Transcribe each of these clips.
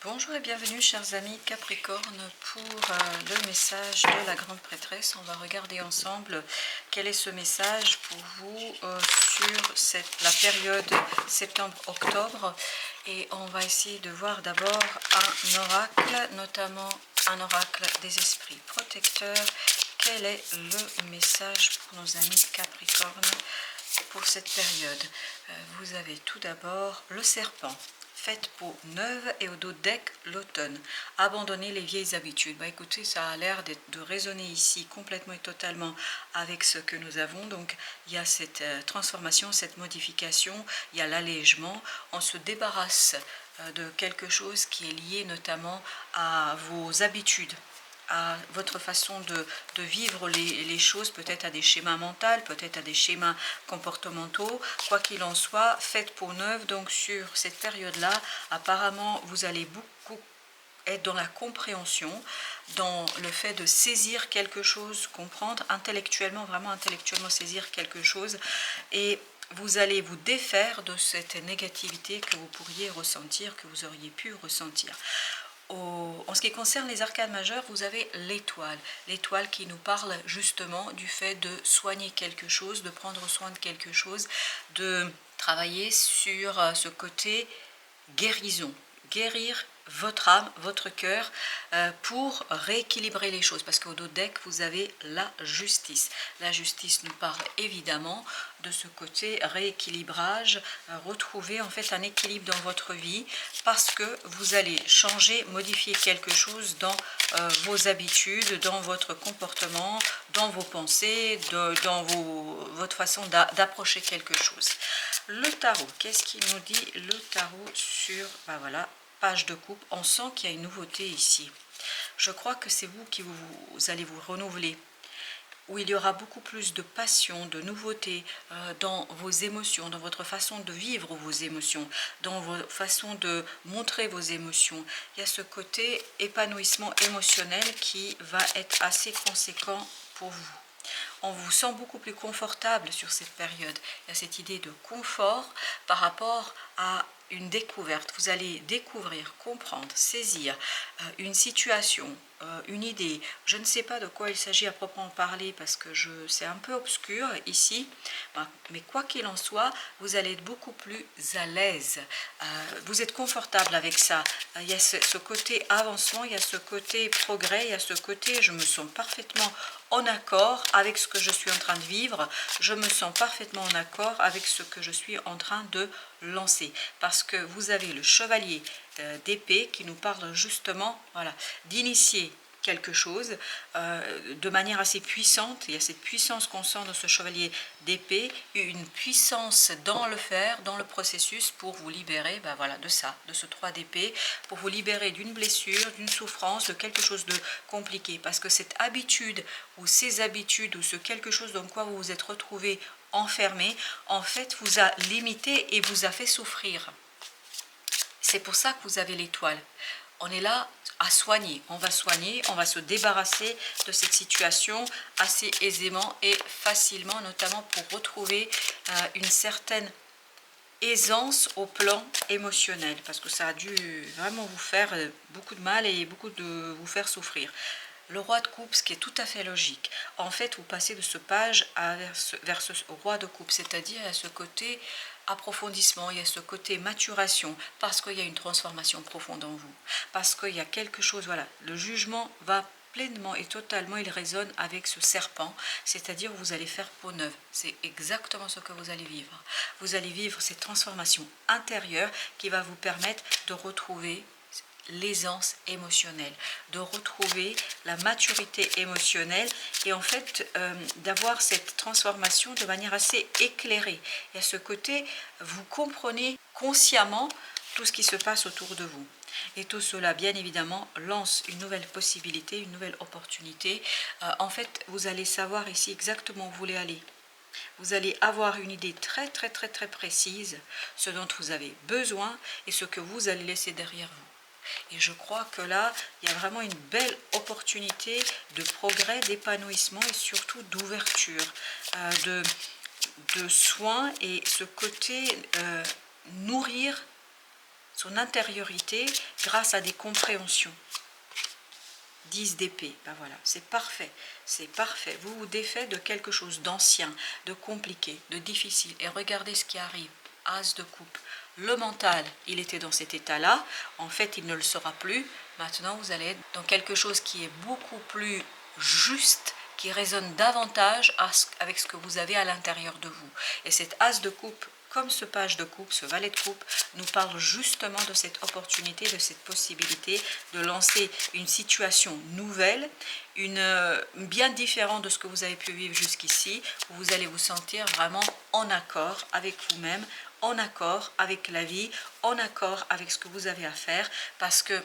Bonjour et bienvenue chers amis Capricorne pour le message de la grande prêtresse. On va regarder ensemble quel est ce message pour vous sur la période septembre-octobre. Et on va essayer de voir d'abord un oracle, notamment un oracle des esprits protecteurs. Quel est le message pour nos amis Capricorne pour cette période? Vous avez tout d'abord le serpent. Faites peau neuve et au dos deck l'automne. Abandonnez les vieilles habitudes. Écoutez, ça a l'air de résonner ici complètement et totalement avec ce que nous avons. Donc, il y a cette transformation, cette modification, il y a l'allègement. On se débarrasse de quelque chose qui est lié notamment à vos habitudes, à votre façon de vivre les choses, peut-être à des schémas mentaux, peut-être à des schémas comportementaux. Quoi qu'il en soit, faites peau neuve. Donc sur cette période-là, apparemment, vous allez beaucoup être dans la compréhension, dans le fait de saisir quelque chose, comprendre intellectuellement, vraiment intellectuellement saisir quelque chose, et vous allez vous défaire de cette négativité que vous pourriez ressentir, que vous auriez pu ressentir. En ce qui concerne les arcanes majeures, vous avez l'étoile. L'étoile qui nous parle justement du fait de soigner quelque chose, de prendre soin de quelque chose, de travailler sur ce côté guérison, guérir votre âme, votre cœur, pour rééquilibrer les choses. Parce qu'au dos deck, vous avez la justice. La justice nous parle évidemment de ce côté rééquilibrage, retrouver en fait un équilibre dans votre vie, parce que vous allez changer, modifier quelque chose dans vos habitudes, dans votre comportement, dans vos pensées, dans votre façon d'approcher quelque chose. Le tarot, qu'est-ce qu'il nous dit le tarot sur, voilà, page de coupe? On sent qu'il y a une nouveauté ici. Je crois que c'est vous qui vous allez vous renouveler, où il y aura beaucoup plus de passion, de nouveauté dans vos émotions, dans votre façon de vivre vos émotions, dans votre façon de montrer vos émotions. Il y a ce côté épanouissement émotionnel qui va être assez conséquent pour vous. On vous sent beaucoup plus confortable sur cette période. Il y a cette idée de confort par rapport à une découverte. Vous allez découvrir, comprendre, saisir une situation, une idée. Je ne sais pas de quoi il s'agit à proprement parler parce que c'est un peu obscur ici. Mais quoi qu'il en soit, vous allez être beaucoup plus à l'aise. Vous êtes confortable avec ça. Il y a ce côté avancement, il y a ce côté progrès, il y a ce côté je me sens parfaitement en accord avec ce que je suis en train de vivre, je me sens parfaitement en accord avec ce que je suis en train de lancer. Parce que vous avez le chevalier d'épée qui nous parle justement, voilà, d'initier quelque chose de manière assez puissante. Il y a cette puissance qu'on sent dans ce chevalier d'épée, une puissance dans le faire, dans le processus pour vous libérer voilà, de ça, de ce 3 d'épée, pour vous libérer d'une blessure, d'une souffrance, de quelque chose de compliqué. Parce que cette habitude ou ces habitudes ou ce quelque chose dans quoi vous vous êtes retrouvé enfermé, en fait vous a limité et vous a fait souffrir. C'est pour ça que vous avez l'étoile. On est là à soigner, on va se débarrasser de cette situation assez aisément et facilement, notamment pour retrouver une certaine aisance au plan émotionnel, parce que ça a dû vraiment vous faire beaucoup de mal et beaucoup de vous faire souffrir. Le roi de coupe, ce qui est tout à fait logique. En fait, vous passez de ce page vers ce roi de coupe, c'est-à-dire à ce côté approfondissement, il y a ce côté maturation, parce qu'il y a une transformation profonde en vous, parce qu'il y a quelque chose, voilà, le jugement va pleinement et totalement, il résonne avec ce serpent, c'est-à-dire vous allez faire peau neuve. C'est exactement ce que vous allez vivre. Vous allez vivre cette transformation intérieure qui va vous permettre de retrouver l'aisance émotionnelle, de retrouver la maturité émotionnelle et en fait d'avoir cette transformation de manière assez éclairée. Et à ce côté, vous comprenez consciemment tout ce qui se passe autour de vous. Et tout cela, bien évidemment, lance une nouvelle possibilité, une nouvelle opportunité. En fait, vous allez savoir ici exactement où vous voulez aller. Vous allez avoir une idée très précise, ce dont vous avez besoin et ce que vous allez laisser derrière vous. Et je crois que là, il y a vraiment une belle opportunité de progrès, d'épanouissement et surtout d'ouverture, de soins et ce côté nourrir son intériorité grâce à des compréhensions. 10 d'épée, ben voilà, c'est parfait, c'est parfait. Vous vous défaites de quelque chose d'ancien, de compliqué, de difficile. Et regardez ce qui arrive, As de coupe. Le mental, il était dans cet état-là, en fait il ne le sera plus. Maintenant vous allez être dans quelque chose qui est beaucoup plus juste, qui résonne davantage avec ce que vous avez à l'intérieur de vous. Et cet As de coupe, comme ce page de coupe, ce valet de coupe, nous parle justement de cette opportunité, de cette possibilité de lancer une situation nouvelle, bien différente de ce que vous avez pu vivre jusqu'ici, où vous allez vous sentir vraiment en accord avec vous-même, en accord avec la vie, en accord avec ce que vous avez à faire, parce que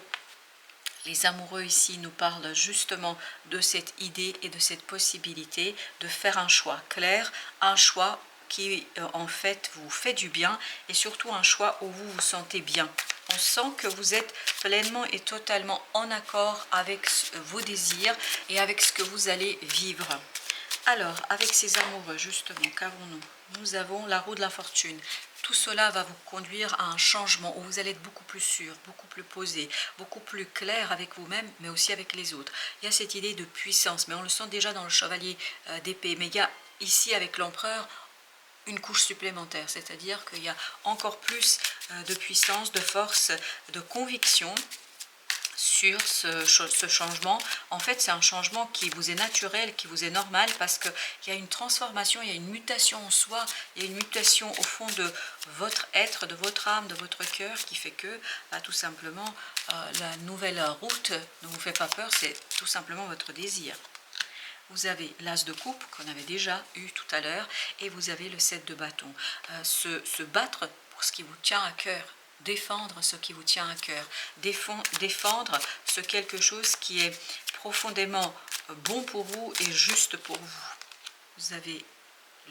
les amoureux ici nous parlent justement de cette idée et de cette possibilité de faire un choix clair, un choix qui en fait vous fait du bien et surtout un choix où vous vous sentez bien. On sent que vous êtes pleinement et totalement en accord avec vos désirs et avec ce que vous allez vivre. Alors, avec ces amoureux, justement, qu'avons-nous? Nous avons la roue de la fortune. Tout cela va vous conduire à un changement où vous allez être beaucoup plus sûr, beaucoup plus posé, beaucoup plus clair avec vous-même, mais aussi avec les autres. Il y a cette idée de puissance, mais on le sent déjà dans le chevalier d'épée. Mais il y a ici, avec l'empereur, une couche supplémentaire, c'est-à-dire qu'il y a encore plus de puissance, de force, de conviction sur ce changement. En fait, c'est un changement qui vous est naturel, qui vous est normal, parce qu'il y a une transformation, il y a une mutation en soi, il y a une mutation au fond de votre être, de votre âme, de votre cœur, qui fait que, tout simplement, la nouvelle route ne vous fait pas peur, c'est tout simplement votre désir. Vous avez l'as de coupe, qu'on avait déjà eu tout à l'heure, et vous avez le 7 de bâton. Se battre pour ce qui vous tient à cœur, défendre ce qui vous tient à cœur, défendre ce quelque chose qui est profondément bon pour vous et juste pour vous. Vous avez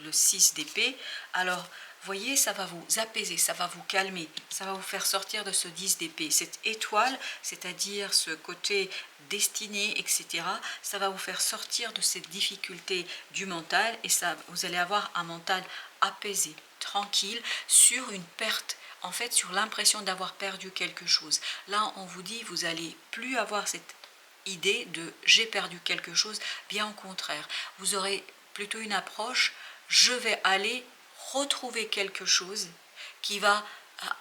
le 6 d'épée. Alors, voyez, ça va vous apaiser, ça va vous calmer, ça va vous faire sortir de ce 10 d'épée. Cette étoile, c'est-à-dire ce côté destiné, etc., ça va vous faire sortir de cette difficulté du mental et ça, vous allez avoir un mental apaisé, tranquille, sur une perte, en fait, sur l'impression d'avoir perdu quelque chose. Là, on vous dit, vous n'allez plus avoir cette idée de « j'ai perdu quelque chose », bien au contraire. Vous aurez plutôt une approche « je vais aller retrouver quelque chose qui va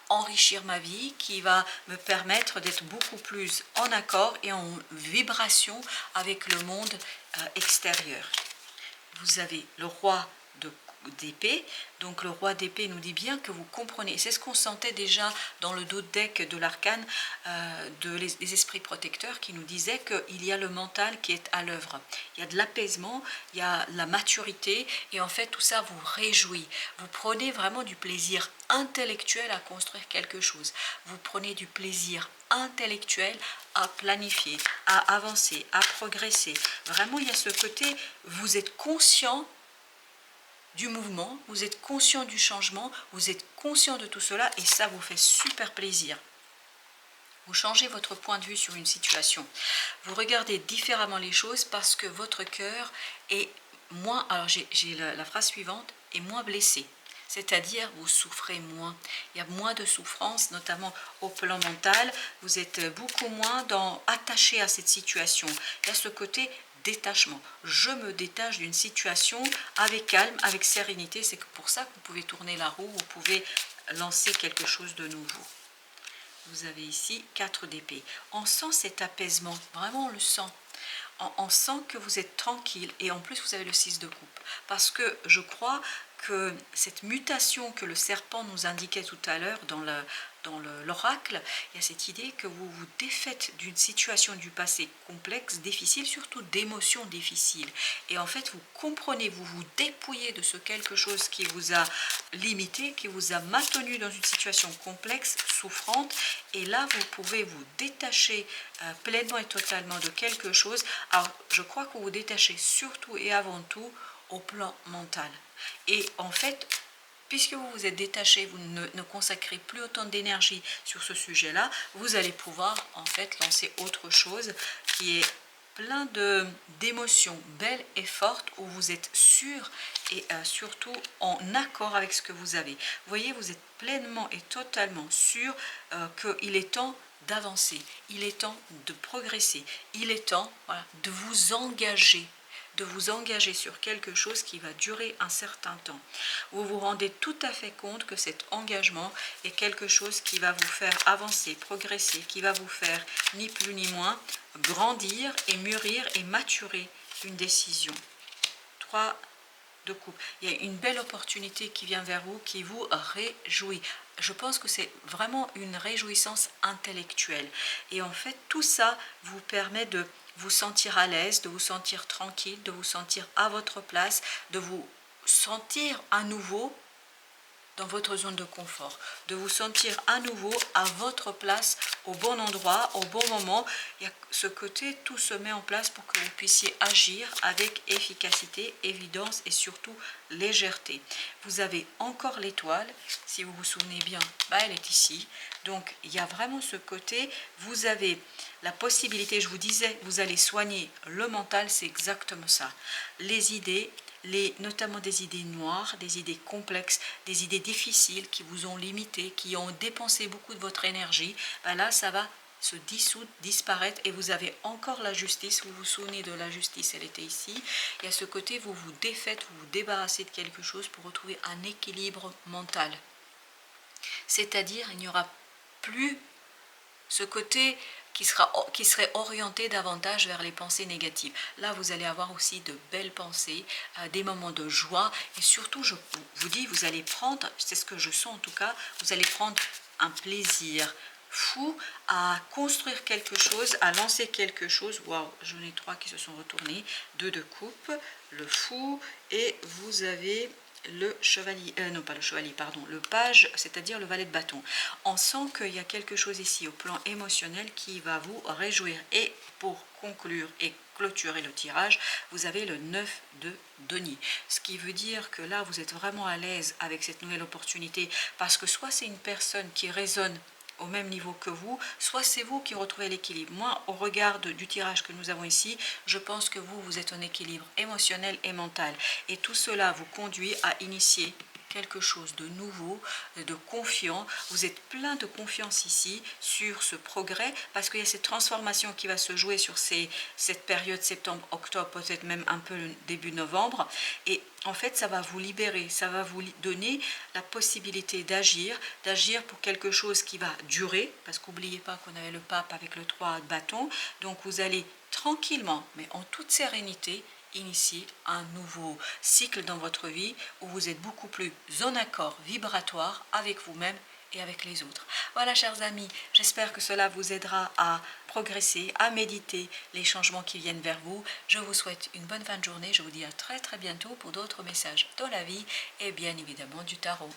enrichir ma vie, qui va me permettre d'être beaucoup plus en accord et en vibration avec le monde extérieur ». Vous avez le roi d'épée, donc le roi d'épée nous dit bien que vous comprenez, c'est ce qu'on sentait déjà dans le dos de deck de l'arcane des esprits protecteurs qui nous disaient qu'il y a le mental qui est à l'œuvre, il y a de l'apaisement, il y a la maturité et en fait tout ça vous réjouit, vous prenez vraiment du plaisir intellectuel à construire quelque chose, vous prenez du plaisir intellectuel à planifier, à avancer, à progresser. Vraiment il y a ce côté, vous êtes conscient du mouvement, vous êtes conscient du changement, vous êtes conscient de tout cela et ça vous fait super plaisir. Vous changez votre point de vue sur une situation. Vous regardez différemment les choses parce que votre cœur est moins, alors j'ai la phrase suivante, est moins blessé. C'est-à-dire vous souffrez moins. Il y a moins de souffrance, notamment au plan mental. Vous êtes beaucoup moins attaché à cette situation. Il y a ce côté détachement. Je me détache d'une situation avec calme, avec sérénité. C'est pour ça que vous pouvez tourner la roue, vous pouvez lancer quelque chose de nouveau. Vous avez ici 4 d'épée. On sent cet apaisement, vraiment on le sent. On sent que vous êtes tranquille et en plus vous avez le 6 de coupe. Parce que je crois que cette mutation que le serpent nous indiquait tout à l'heure dans l'oracle, il y a cette idée que vous vous défaites d'une situation du passé complexe, difficile, surtout d'émotions difficiles. Et en fait, vous comprenez, vous vous dépouillez de ce quelque chose qui vous a limité, qui vous a maintenu dans une situation complexe, souffrante. Et là, vous pouvez vous détacher pleinement et totalement de quelque chose. Alors, je crois que vous vous détachez surtout et avant tout au plan mental. Et en fait, puisque vous vous êtes détaché, vous ne consacrez plus autant d'énergie sur ce sujet-là, vous allez pouvoir en fait lancer autre chose qui est plein d'émotions belles et fortes où vous êtes sûr et surtout en accord avec ce que vous avez. Vous voyez, vous êtes pleinement et totalement sûr qu'il est temps d'avancer, il est temps de progresser, il est temps, voilà, de vous engager sur quelque chose qui va durer un certain temps. Vous vous rendez tout à fait compte que cet engagement est quelque chose qui va vous faire avancer, progresser, qui va vous faire ni plus ni moins grandir et mûrir et maturer une décision. 3 de coupe. Il y a une belle opportunité qui vient vers vous, qui vous réjouit. Je pense que c'est vraiment une réjouissance intellectuelle. Et en fait, tout ça vous permet de vous sentir à l'aise, de vous sentir tranquille, de vous sentir à votre place, de vous sentir à nouveau dans votre zone de confort, de vous sentir à nouveau à votre place, au bon endroit, au bon moment. Il y a ce côté, tout se met en place pour que vous puissiez agir avec efficacité, évidence et surtout légèreté. Vous avez encore l'étoile, si vous vous souvenez bien, elle est ici. Donc il y a vraiment ce côté, vous avez la possibilité, je vous disais, vous allez soigner le mental, c'est exactement ça. Les idées, notamment des idées noires, des idées complexes, des idées difficiles qui vous ont limité, qui ont dépensé beaucoup de votre énergie, là ça va se dissoudre, disparaître et vous avez encore la justice. Vous vous souvenez de la justice, elle était ici. Et à ce côté, vous vous défaites, vous vous débarrassez de quelque chose pour retrouver un équilibre mental. C'est-à-dire, il n'y aura plus ce côté qui serait orienté davantage vers les pensées négatives. Là, vous allez avoir aussi de belles pensées, des moments de joie, et surtout, je vous dis, vous allez prendre, c'est ce que je sens en tout cas, vous allez prendre un plaisir fou à construire quelque chose, à lancer quelque chose. Waouh, j'en ai 3 qui se sont retournés, 2 de coupe, le fou, et vous avez le chevalier, non pas le chevalier, pardon, le page, c'est-à-dire le valet de bâton. On sent qu'il y a quelque chose ici au plan émotionnel qui va vous réjouir. Et pour conclure et clôturer le tirage, vous avez le 9 de denier. Ce qui veut dire que là, vous êtes vraiment à l'aise avec cette nouvelle opportunité parce que soit c'est une personne qui résonne au même niveau que vous, soit c'est vous qui retrouvez l'équilibre. Moi, au regard du tirage que nous avons ici, je pense que vous êtes en équilibre émotionnel et mental. Et tout cela vous conduit à initier quelque chose de nouveau, de confiant. Vous êtes plein de confiance ici sur ce progrès parce qu'il y a cette transformation qui va se jouer sur cette période septembre-octobre, peut-être même un peu le début novembre. Et en fait, ça va vous libérer, ça va vous donner la possibilité d'agir pour quelque chose qui va durer, parce qu'oubliez pas qu'on avait le pape avec le 3 de bâton. Donc vous allez tranquillement, mais en toute sérénité, initier un nouveau cycle dans votre vie où vous êtes beaucoup plus en accord vibratoire avec vous-même et avec les autres. Voilà, chers amis, j'espère que cela vous aidera à progresser, à méditer les changements qui viennent vers vous. Je vous souhaite une bonne fin de journée. Je vous dis à très très bientôt pour d'autres messages de la vie et bien évidemment du tarot.